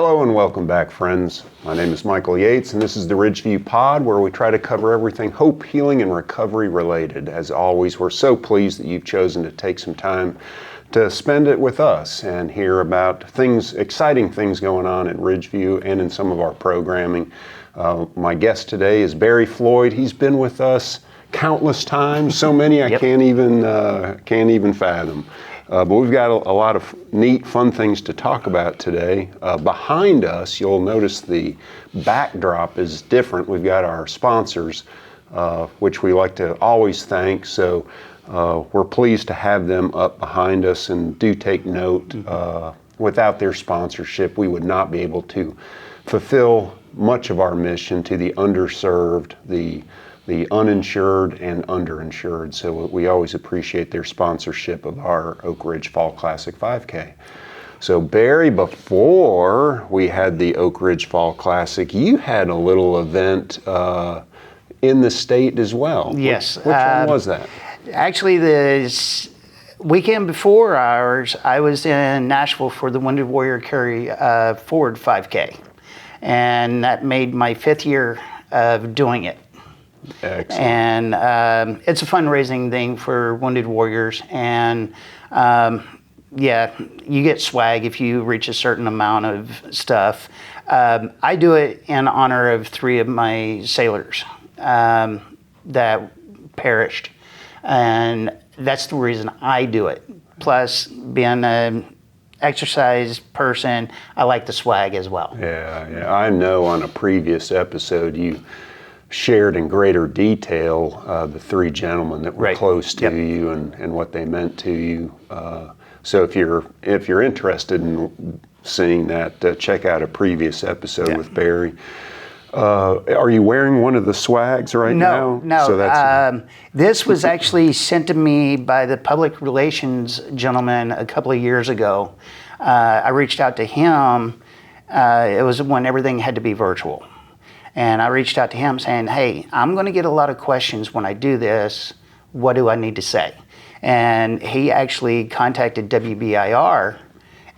Hello and welcome back, friends. My name is Michael Yates, and this is the Ridgeview Pod, where we try to cover everything hope, healing, and recovery related. As always, we're so pleased that you've chosen to take some time to spend it with us and hear about things, exciting things going on at Ridgeview and in some of our programming. My guest today is Barry Floyd. He's been with us countless times, so many I can't even fathom. But we've got a lot of neat, fun things to talk about today. Behind us, you'll notice the backdrop is different. We've got our sponsors, which we like to always thank. So we're pleased to have them up behind us, and do take note. Without their sponsorship, we would not be able to fulfill much of our mission to the underserved, the uninsured and underinsured. So we always appreciate their sponsorship of our Oak Ridge Fall Classic 5K. So Barry, before we had the Oak Ridge Fall Classic, you had a little event in the state as well. Yes. Which one was that? Actually, the weekend before ours, I was in Nashville for the Wounded Warrior Carry Forward 5K. And that made my 5th year of doing it. Excellent. And it's a fundraising thing for Wounded Warriors, and you get swag if you reach a certain amount of stuff. I do it in honor of 3 of my sailors that perished, and that's the reason I do it. Plus, being an exercise person, I like the swag as well. Yeah. I know on a previous episode you shared in greater detail the 3 gentlemen that were close to you and what they meant to you. So if you're interested in seeing that, check out a previous episode with Barry. Are you wearing one of the swags right now? No. So this was actually sent to me by the public relations gentleman a couple of years ago. I reached out to him. It was when everything had to be virtual. And I reached out to him saying, hey, I'm going to get a lot of questions when I do this. What do I need to say? And he actually contacted WBIR,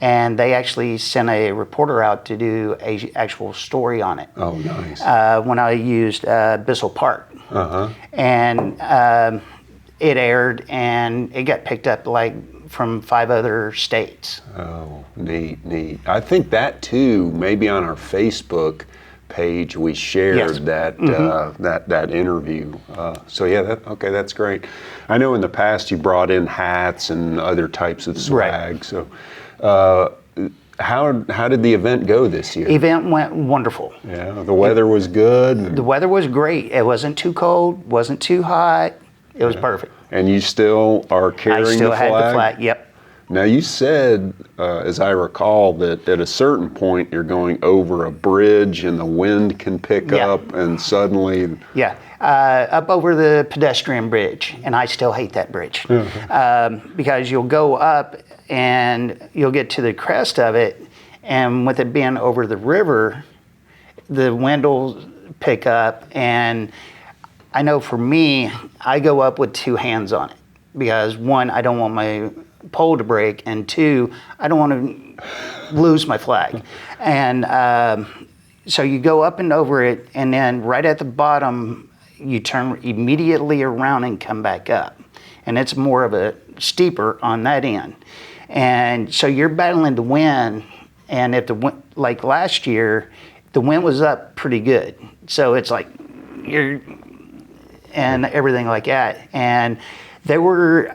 and they actually sent a reporter out to do an actual story on it. Oh, nice. When I used Bissell Park. And it aired, and it got picked up from 5 other states. Oh, neat. I think that too, maybe on our Facebook page we shared that interview. That's great. I know in the past you brought in hats and other types of swag. Right. So how did the event go this year? Event went wonderful. Yeah, the weather was good. The weather was great. It wasn't too cold, wasn't too hot. It was perfect. And you still are carrying the flag? I still had the flag, yep. Now you said, as I recall, that at a certain point you're going over a bridge and the wind can pick up and suddenly... Yeah, up over the pedestrian bridge, and I still hate that bridge. Because you'll go up and you'll get to the crest of it, and with it being over the river, the wind will pick up, and I know for me, I go up with 2 hands on it. Because 1, I don't want my pole to break, and 2, I don't want to lose my flag. And so you go up and over it, and then right at the bottom, you turn immediately around and come back up. And it's more of a steeper on that end. And so you're battling the wind, and if the wind, like last year, the wind was up pretty good. So it's like and everything like that. And there were,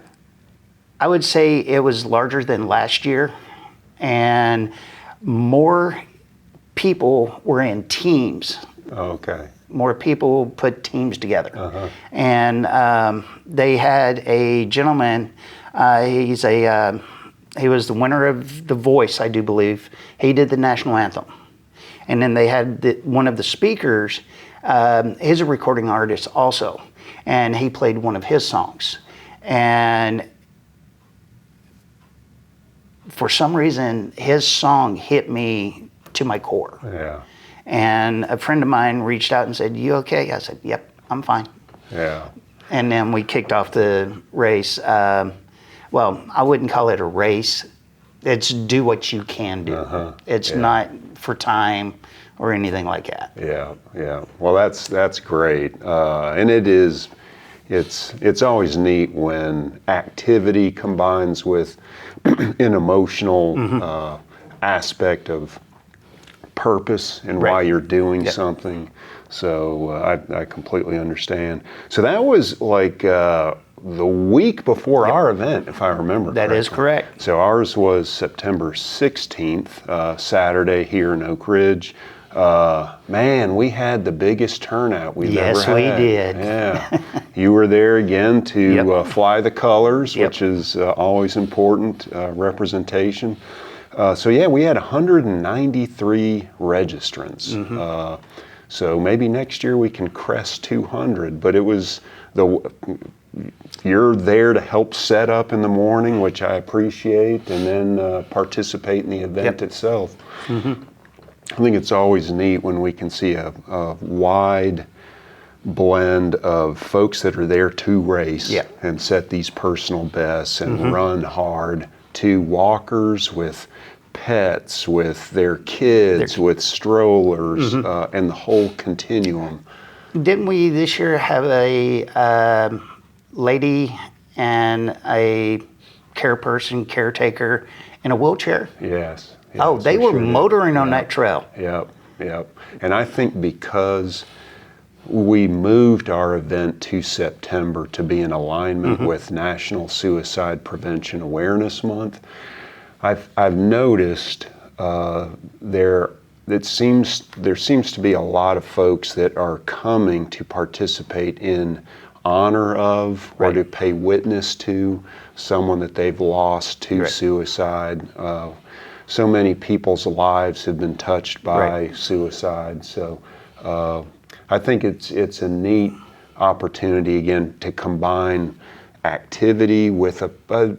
I would say it was larger than last year, and more people were in teams. Okay. More people put teams together. And they had a gentleman, he was the winner of The Voice, I do believe. He did the national anthem. And then they had one of the speakers, he's a recording artist also, and he played one of his songs. And for some reason, his song hit me to my core. Yeah. And a friend of mine reached out and said, "You okay?" I said, "Yep, I'm fine." Yeah. And then we kicked off the race. Well, I wouldn't call it a race. It's do what you can do. It's not for time or anything like that. Yeah. Well, that's great, and it's always neat when activity combines with an emotional aspect of purpose and why you're doing something. So I completely understand. So that was like the week before our event, if I remember correctly. That is correct. So ours was September 16th, Saturday here in Oak Ridge. Man, we had the biggest turnout we've ever had. Yes, we did. Yeah. You were there again to fly the colors, which is always important, representation. So yeah, we had 193 registrants. So maybe next year we can crest 200, but it was you're there to help set up in the morning, which I appreciate, and then participate in the event itself. I think it's always neat when we can see a wide blend of folks that are there to race and set these personal bests and run hard, to walkers with pets, with their kids, with strollers, and the whole continuum. Didn't we this year have a lady and a caretaker in a wheelchair? Yes. Oh, they were motoring on that trail. Yep. And I think because we moved our event to September to be in alignment with National Suicide Prevention Awareness Month, I've noticed there seems to be a lot of folks that are coming to participate in honor of or to pay witness to someone that they've lost to suicide. So many people's lives have been touched by suicide. So I think it's a neat opportunity again to combine activity with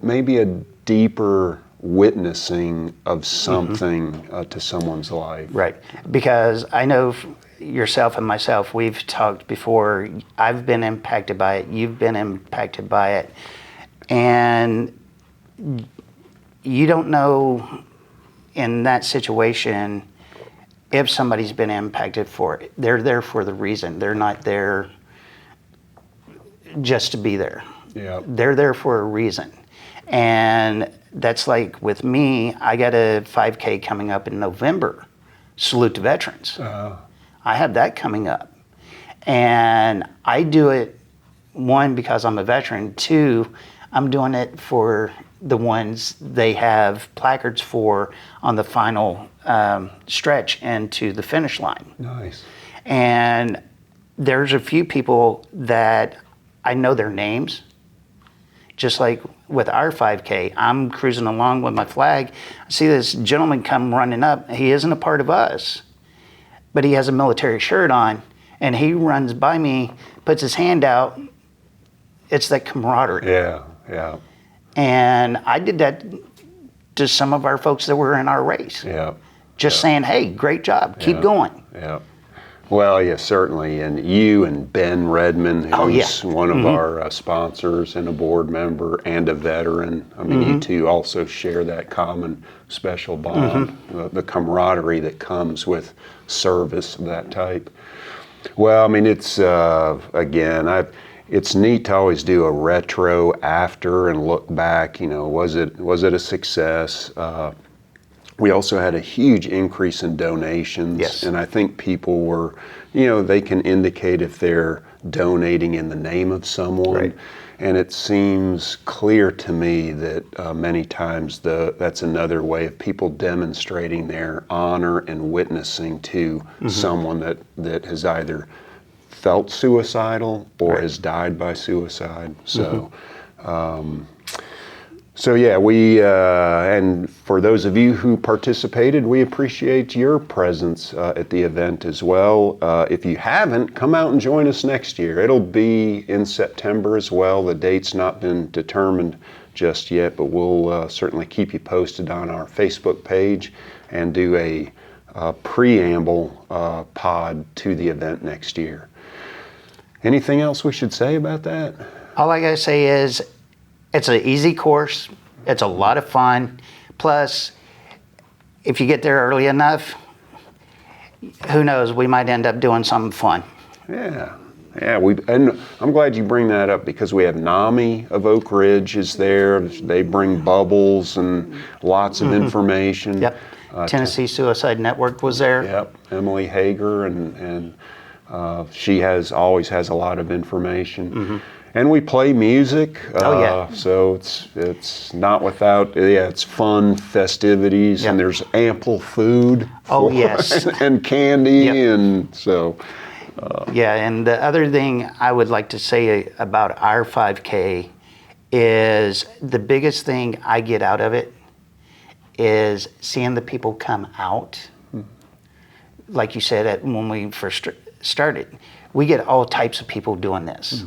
maybe a deeper witnessing of something to someone's life. Right, because I know yourself and myself, we've talked before, I've been impacted by it, you've been impacted by it, and you don't know in that situation if somebody's been impacted for it. They're there for the reason. They're not there just to be there. They're there for a reason. And that's like with me, I got a 5K coming up in November, Salute to Veterans. I have that coming up. And I do it, one, because I'm a veteran. Two, I'm doing it for the ones they have placards for on the final stretch and to the finish line. Nice. And there's a few people that I know their names. Just like with our 5K, I'm cruising along with my flag. I see this gentleman come running up. He isn't a part of us, but he has a military shirt on, and he runs by me, puts his hand out. It's that camaraderie. Yeah. And I did that to some of our folks that were in our race. Just saying, hey, great job, keep going. Well, yes, certainly. And you and Ben Redmond, who's one of our sponsors and a board member and a veteran. I mean, you two also share that common special bond, the camaraderie that comes with service of that type. Well, I mean, it's, again, it's neat to always do a retro after and look back, was it a success? We also had a huge increase in donations, and I think people were, they can indicate if they're donating in the name of someone, and it seems clear to me that many times that's another way of people demonstrating their honor and witnessing to someone that has either felt suicidal or has died by suicide. So. So yeah, we, and for those of you who participated, we appreciate your presence at the event as well. If you haven't, come out and join us next year. It'll be in September as well. The date's not been determined just yet, but we'll certainly keep you posted on our Facebook page and do a preamble pod to the event next year. Anything else we should say about that? All I gotta say is, it's an easy course. It's a lot of fun. Plus, if you get there early enough, who knows, we might end up doing something fun. Yeah. Yeah, and I'm glad you bring that up because we have NAMI of Oak Ridge is there. They bring bubbles and lots of information. Yep. Tennessee Suicide Network was there. Yep. Emily Hager, and she always has a lot of information. And we play music. Oh, yeah. So it's not without, it's fun festivities, Yep. and there's ample food. Oh, yes. And candy, Yep. and so. Yeah, and the other thing I would like to say about our 5K is the biggest thing I get out of it is seeing the people come out. Like you said, when we first started, we get all types of people doing this.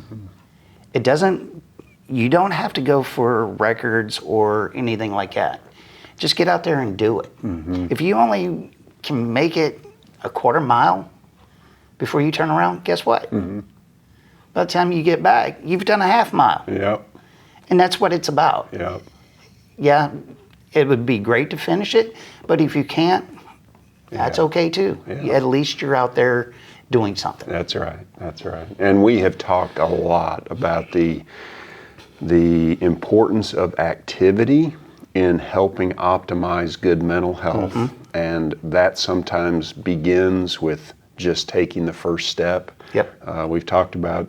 You don't have to go for records or anything like that. Just get out there and do it. If you only can make it a quarter mile before you turn around, guess what? By the time you get back, you've done a half mile. Yep. And that's what it's about. Yep. Yeah, it would be great to finish it, but if you can't, that's okay too. Yeah. At least you're out there doing something. That's right. That's right. And we have talked a lot about the importance of activity in helping optimize good mental health. And that sometimes begins with just taking the first step. Yep. We've talked about,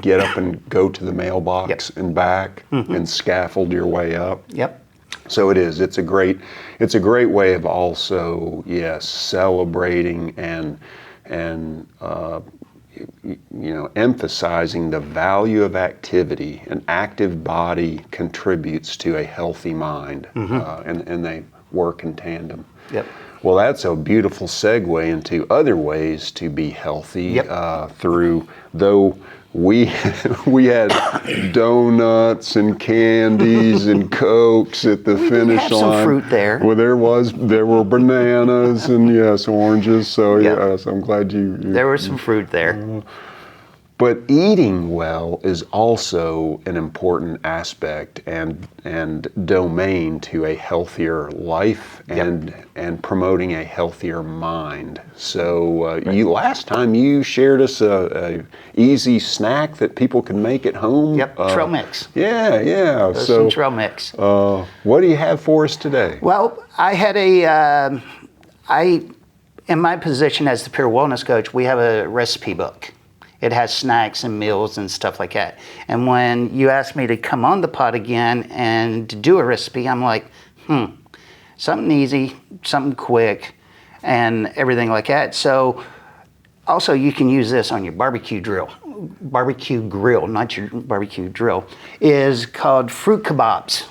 get up and go to the mailbox and back and scaffold your way up. Yep. So it is. It's a great way of also, celebrating and emphasizing the value of activity. An active body contributes to a healthy mind, and they work in tandem. Yep. Well, that's a beautiful segue into other ways to be healthy. Though we had donuts and candies and Cokes at the finish have line. some fruit there. Well, there were bananas and oranges. So yes, I'm glad you. There was some fruit there. But eating well is also an important aspect and domain to a healthier life and promoting a healthier mind. So last time you shared us a easy snack that people can make at home. Yep, trail mix. Yeah. There's some trail mix. What do you have for us today? Well, I had in my position as the Pure Wellness Coach, we have a recipe book. It has snacks and meals and stuff like that. And when you asked me to come on the pod again and to do a recipe, I'm like, something easy, something quick, and everything like that. So also you can use this on your barbecue grill, not your barbecue drill, is called fruit kebabs.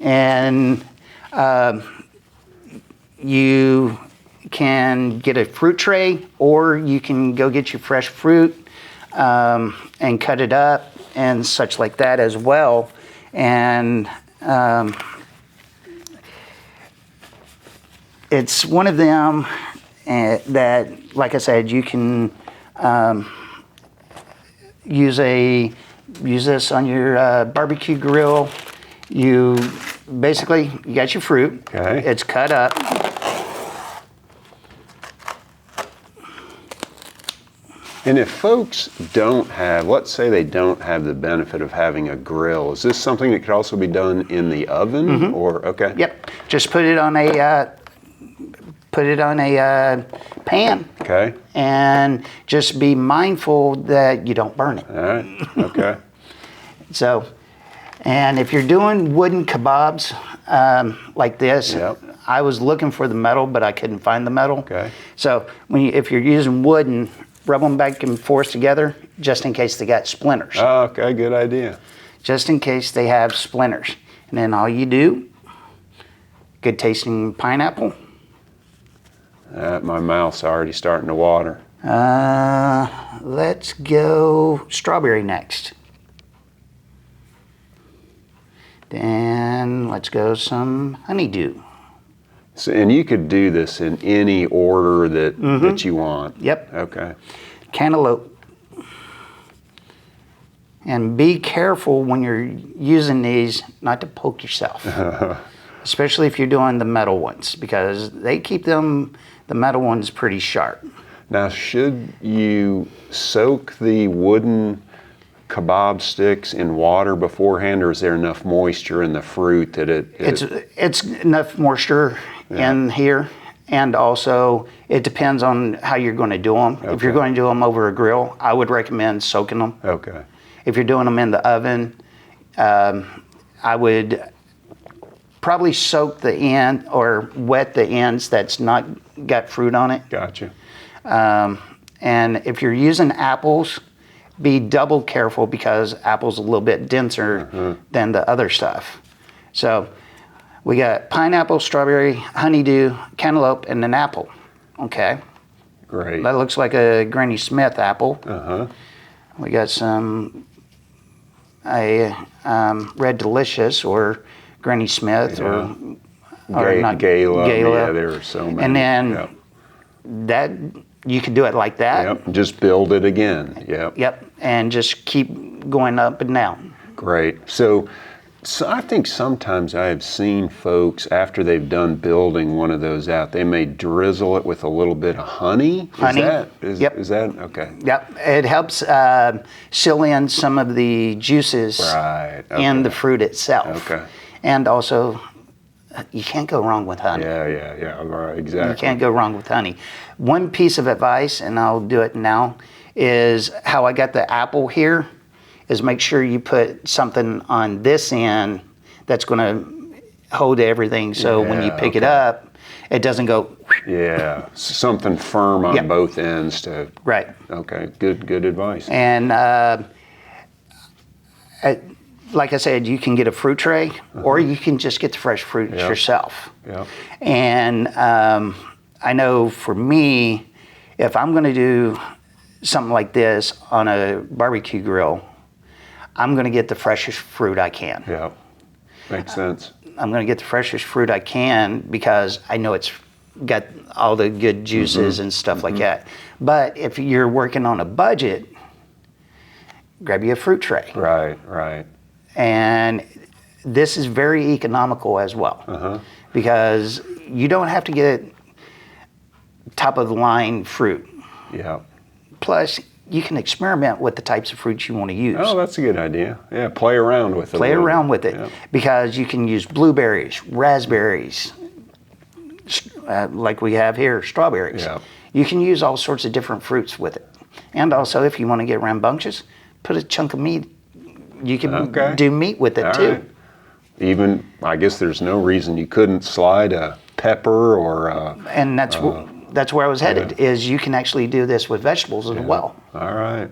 And you can get a fruit tray, or you can go get your fresh fruit and cut it up and such like that as well. And it's one of them that, like I said, you can use this on your barbecue grill. You got your fruit. Okay. It's cut up. And if folks let's say they don't have the benefit of having a grill, is this something that could also be done in the oven? Or okay? Yep. Just put it on a pan. Okay. And just be mindful that you don't burn it. All right. Okay. So, and if you're doing wooden kebabs like this, I was looking for the metal, but I couldn't find the metal. Okay. So if you're using wooden, rub them back and forth together just in case they got splinters. Oh, okay, good idea. Just in case they have splinters. And then all you do, good tasting pineapple. My mouth's already starting to water. Let's go strawberry next. Then let's go some honeydew. So, and you could do this in any order that you want. Yep. Okay. Cantaloupe. And be careful when you're using these not to poke yourself, especially if you're doing the metal ones, because they keep the metal ones pretty sharp. Now, should you soak the wooden kebab sticks in water beforehand, or is there enough moisture in the fruit that it's enough moisture in here, and also it depends on how you're going to do them. Okay. If you're going to do them over a grill, I would recommend soaking them. Okay. If you're doing them in the oven, I would probably soak the end or wet the ends that's not got fruit on it. Gotcha. And if you're using apples, be double careful because apple's a little bit denser than the other stuff. So we got pineapple, strawberry, honeydew, cantaloupe, and an apple. Okay. Great. That looks like a Granny Smith apple. We got Red Delicious or Granny Smith or not Gala. Gala. Yeah, there are so many. And then that you can do it like that. Yep. Just build it again. Yep. Yep. And just keep going up and down. Great. So I think sometimes I have seen folks after they've done building one of those out, they may drizzle it with a little bit of honey. Honey. Is that okay? Yep. It helps seal in some of the juices in the fruit itself. Okay. And also, you can't go wrong with honey. Yeah. Right. Exactly. You can't go wrong with honey. One piece of advice, and I'll do it now, is how I got the apple here, is make sure you put something on this end that's going to hold everything so when you pick it up, it doesn't go. Yeah, something firm on both ends to. Right. Okay, good advice. And like I said, you can get a fruit tray or you can just get the fresh fruit yourself. Yeah. And I know for me, if I'm going to do something like this on a barbecue grill, I'm going to get the freshest fruit I can. Yeah, makes sense. I'm going to get the freshest fruit I can because I know it's got all the good juices and stuff like that. But if you're working on a budget, grab you a fruit tray. Right. And this is very economical as well because you don't have to get top of the line fruit. Yeah. Plus, you can experiment with the types of fruits you want to use. Oh, that's a good idea. Yeah, play around with it. Play around with it because you can use blueberries, raspberries, like we have here, strawberries. Yeah. You can use all sorts of different fruits with it. And also, if you want to get rambunctious, put a chunk of meat. You can do meat with it too. Right. Even, I guess there's no reason you couldn't slide a pepper or and that's where I was headed, is you can actually do this with vegetables as well. All right.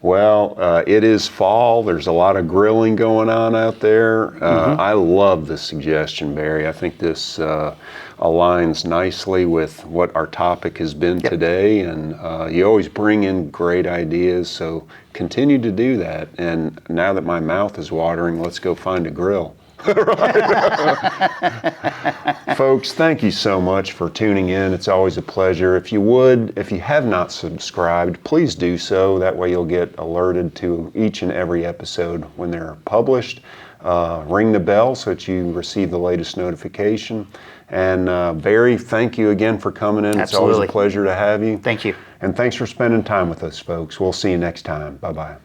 Well, it is fall. There's a lot of grilling going on out there. I love this suggestion, Barry. I think this aligns nicely with what our topic has been today. And you always bring in great ideas, so continue to do that. And now that my mouth is watering, let's go find a grill. Folks, thank you so much for tuning in. It's always a pleasure. If you have not subscribed, please do so. That way you'll get alerted to each and every episode when they're published. Ring the bell so that you receive the latest notification. And Barry, thank you again for coming in. Absolutely. It's always a pleasure to have you. Thank you. And thanks for spending time with us, folks. We'll see you next time. Bye-bye.